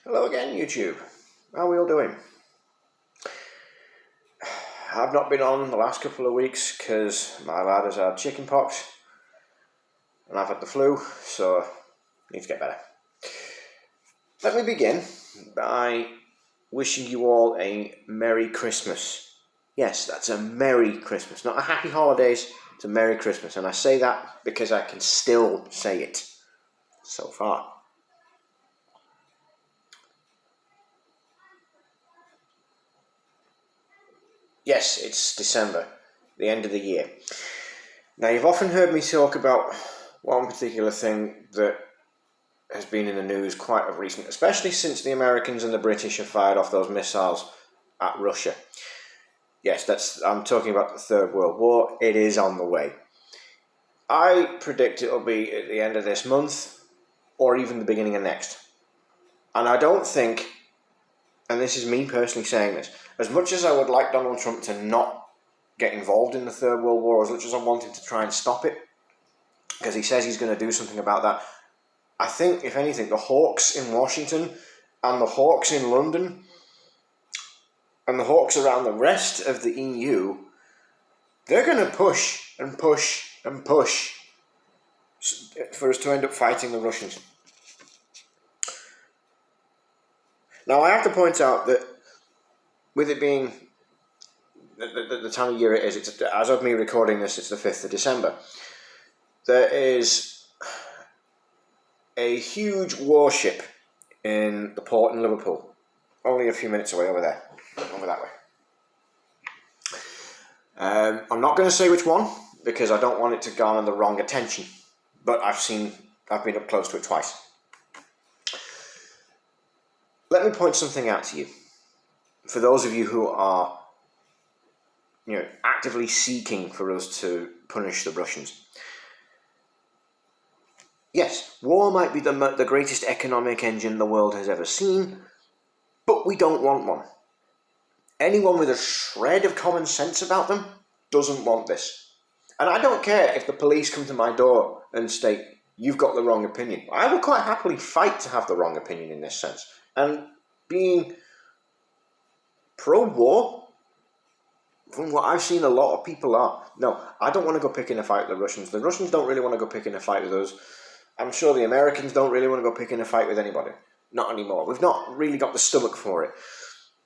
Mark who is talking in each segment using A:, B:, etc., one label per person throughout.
A: Hello again, YouTube. How are we all doing? I've not been on the last couple of weeks because my lad has had chicken pox and I've had the flu, so I need to get better. Let me begin by wishing you all a Merry Christmas. Yes, that's a Merry Christmas, not a Happy Holidays, it's a Merry Christmas. And I say that because I can still say it so far. Yes, it's December, the end of the year. Now, you've often heard me talk about one particular thing that has been in the news quite of recent, especially since the Americans and the British have fired off those missiles at Russia. Yes, I'm talking about the Third World War. It is on the way. I predict it'll be at the end of this month or even the beginning of next. And I don't think, and this is me personally saying this, as much as I would like Donald Trump to not get involved in the Third World War, as much as I want him to try and stop it, because he says he's going to do something about that, I think, if anything, the hawks in Washington and the hawks in London and the hawks around the rest of the EU, they're going to push and push and push for us to end up fighting the Russians. Now, I have to point out that with it being the time of year it is, it's, as of me recording this, it's the 5th of December. There is a huge warship in the port in Liverpool, only a few minutes away over there, over that way. I'm not going to say which one, because I don't want it to garner the wrong attention, but I've been up close to it twice. Let me point something out to you. For those of you who are, actively seeking for us to punish the Russians. Yes, war might be the greatest economic engine the world has ever seen, but we don't want one. Anyone with a shred of common sense about them doesn't want this. And I don't care if the police come to my door and state, you've got the wrong opinion. I would quite happily fight to have the wrong opinion in this sense. And being pro-war, from what I've seen, a lot of people are. No, I don't want to go picking a fight with the Russians. The Russians don't really want to go picking a fight with us. I'm sure the Americans don't really want to go picking a fight with anybody. Not anymore. We've not really got the stomach for it.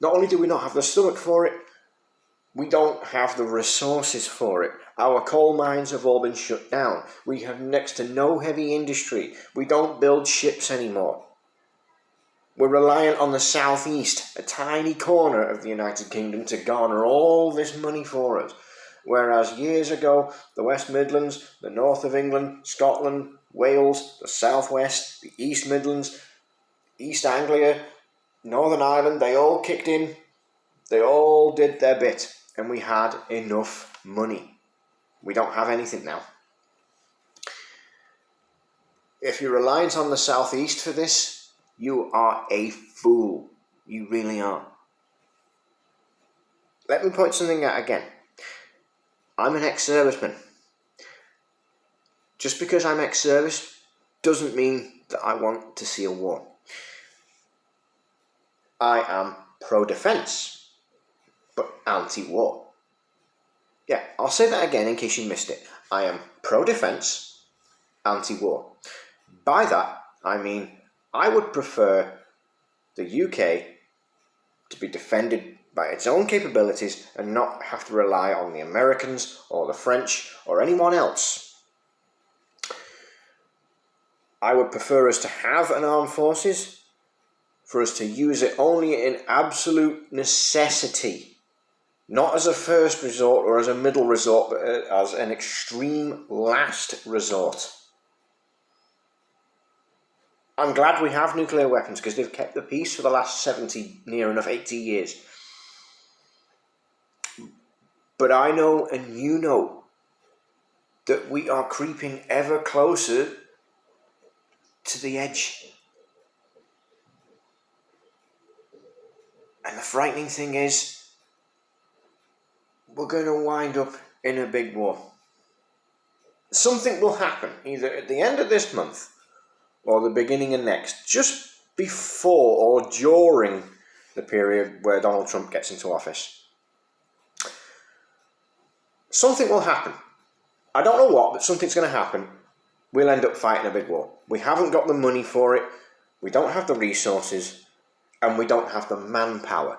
A: Not only do we not have the stomach for it, we don't have the resources for it. Our coal mines have all been shut down. We have next to no heavy industry. We don't build ships anymore. We're reliant on the southeast, a tiny corner of the United Kingdom, to garner all this money for us. Whereas years ago, the West Midlands, the north of England, Scotland, Wales, the southwest, the East Midlands, East Anglia, Northern Ireland, they all kicked in. They all did their bit, and we had enough money. We don't have anything now. If you're reliant on the southeast for this, you are a fool. You really are. Let me point something out again. I'm an ex-serviceman. Just because I'm ex-service doesn't mean that I want to see a war. I am pro-defense, but anti-war. Yeah, I'll say that again in case you missed it. I am pro-defense, anti-war. By that, I mean I would prefer the UK to be defended by its own capabilities and not have to rely on the Americans or the French or anyone else. I would prefer us to have an armed forces, for us to use it only in absolute necessity, not as a first resort or as a middle resort, but as an extreme last resort. I'm glad we have nuclear weapons because they've kept the peace for the last 70, near enough 80 years. But I know, and you know, that we are creeping ever closer to the edge. And the frightening thing is, we're going to wind up in a big war. Something will happen, either at the end of this month or the beginning of next. Just before or during the period where Donald Trump gets into office. Something will happen. I don't know what, but something's going to happen. We'll end up fighting a big war. We haven't got the money for it, we don't have the resources, and we don't have the manpower.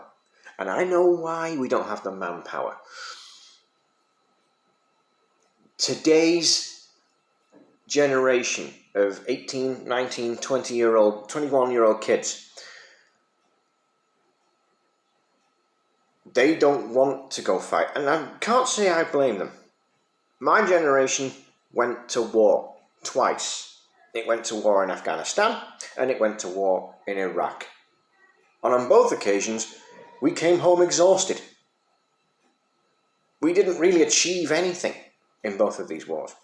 A: And I know why we don't have the manpower. Today's generation of 18, 19, 20-year-old, 21-year-old kids, they don't want to go fight. And I can't say I blame them. My generation went to war twice. It went to war in Afghanistan and it went to war in Iraq. And on both occasions, we came home exhausted. We didn't really achieve anything in both of these wars.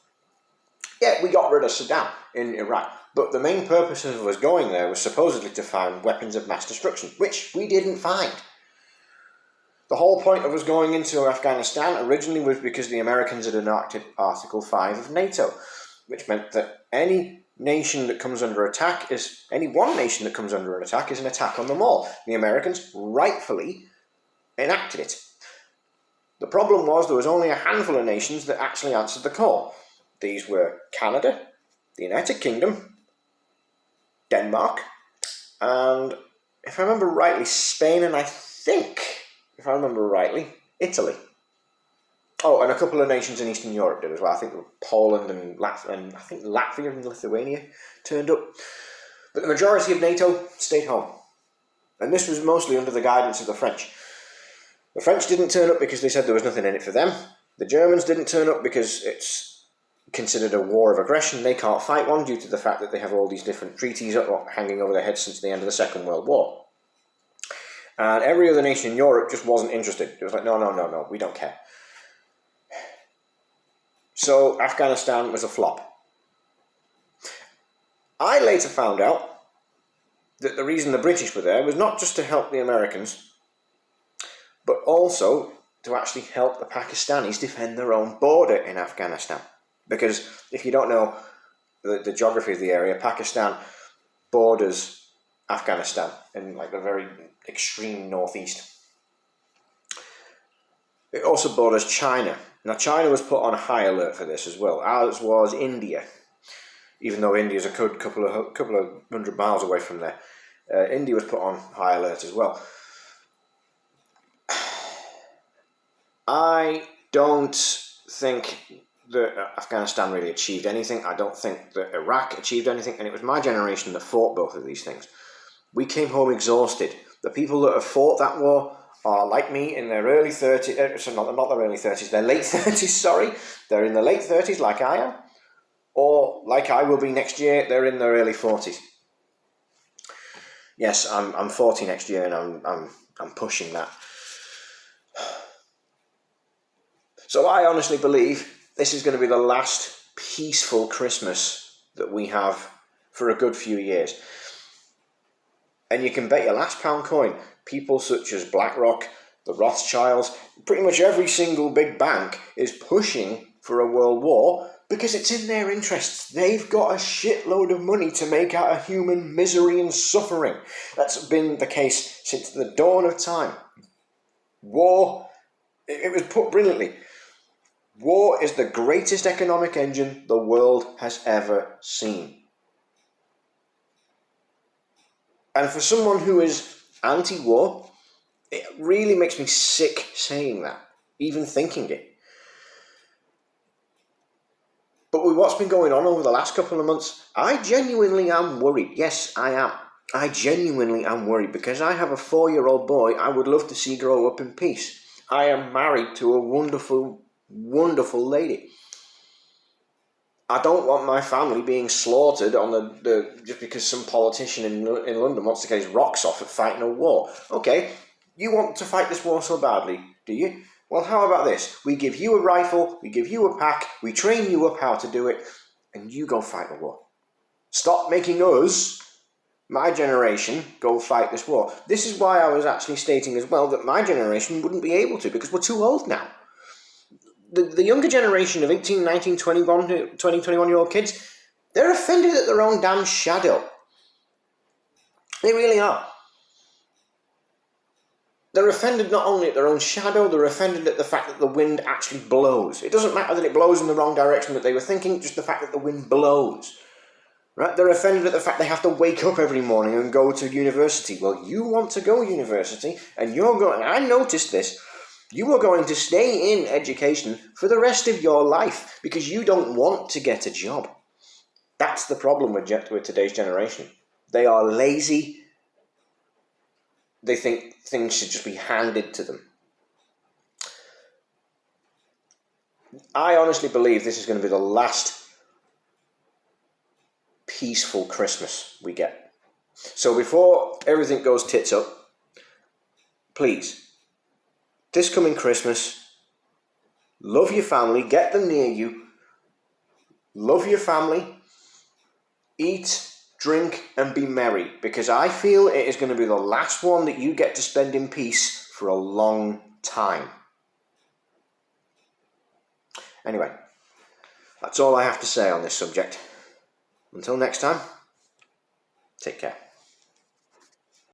A: Yeah, we got rid of Saddam in Iraq, but the main purpose of us going there was supposedly to find weapons of mass destruction, which we didn't find. The whole point of us going into Afghanistan originally was because the Americans had enacted Article 5 of NATO, which meant that any nation that comes under attack any one nation that comes under an attack is an attack on them all. The Americans rightfully enacted it. The problem was there was only a handful of nations that actually answered the call. These were Canada, the United Kingdom, Denmark, and if I remember rightly, Spain, and I think, if I remember rightly, Italy. Oh, and a couple of nations in Eastern Europe did as well. I think Poland and Latvia and Lithuania turned up. But the majority of NATO stayed home. And this was mostly under the guidance of the French. The French didn't turn up because they said there was nothing in it for them. The Germans didn't turn up because it's considered a war of aggression. They can't fight one due to the fact that they have all these different treaties hanging over their heads since the end of the Second World War. And every other nation in Europe just wasn't interested. It was like, no, we don't care. So Afghanistan was a flop. I later found out that the reason the British were there was not just to help the Americans, but also to actually help the Pakistanis defend their own border in Afghanistan. Because if you don't know the geography of the area, Pakistan borders Afghanistan in like the very extreme northeast. It also borders China. Now China was put on high alert for this as well, as was India. Even though India is a couple of hundred miles away from there, India was put on high alert as well. I don't think that Afghanistan really achieved anything. I don't think that Iraq achieved anything, and it was my generation that fought both of these things. We came home exhausted. The people that have fought that war are like me in their early 30s, not their early 30s, their late 30s, sorry. They're in their late 30s like I am, or like I will be next year, they're in their early 40s. Yes, I'm 40 next year, and I'm pushing that. So I honestly believe this is going to be the last peaceful Christmas that we have for a good few years. And you can bet your last pound coin, people such as BlackRock, the Rothschilds, pretty much every single big bank is pushing for a world war because it's in their interests. They've got a shitload of money to make out of human misery and suffering. That's been the case since the dawn of time. War, it was put brilliantly. War is the greatest economic engine the world has ever seen. And for someone who is anti-war, it really makes me sick saying that, even thinking it. But with what's been going on over the last couple of months, I genuinely am worried. Yes, I am. I genuinely am worried because I have a 4-year-old boy I would love to see grow up in peace. I am married to a wonderful lady. I don't want my family being slaughtered on the just because some politician in London wants to get his rocks off at fighting a war. Okay, you want to fight this war so badly, do you? Well, how about this? We give you a rifle, we give you a pack, we train you up how to do it, and you go fight the war. Stop making us, my generation, go fight this war. This is why I was actually stating as well that my generation wouldn't be able to, because we're too old now. The younger generation of 18, 19, 21-year-old kids, they're offended at their own damn shadow. They really are. They're offended not only at their own shadow, they're offended at the fact that the wind actually blows. It doesn't matter that it blows in the wrong direction that they were thinking, just the fact that the wind blows. Right? They're offended at the fact they have to wake up every morning and go to university. Well, you want to go to university, and you're going, I noticed this, you are going to stay in education for the rest of your life because you don't want to get a job. That's the problem with today's generation. They are lazy. They think things should just be handed to them. I honestly believe this is going to be the last peaceful Christmas we get. So before everything goes tits up, please, this coming Christmas, love your family, get them near you, love your family, eat, drink, and be merry, because I feel it is going to be the last one that you get to spend in peace for a long time. Anyway, that's all I have to say on this subject. Until next time, take care.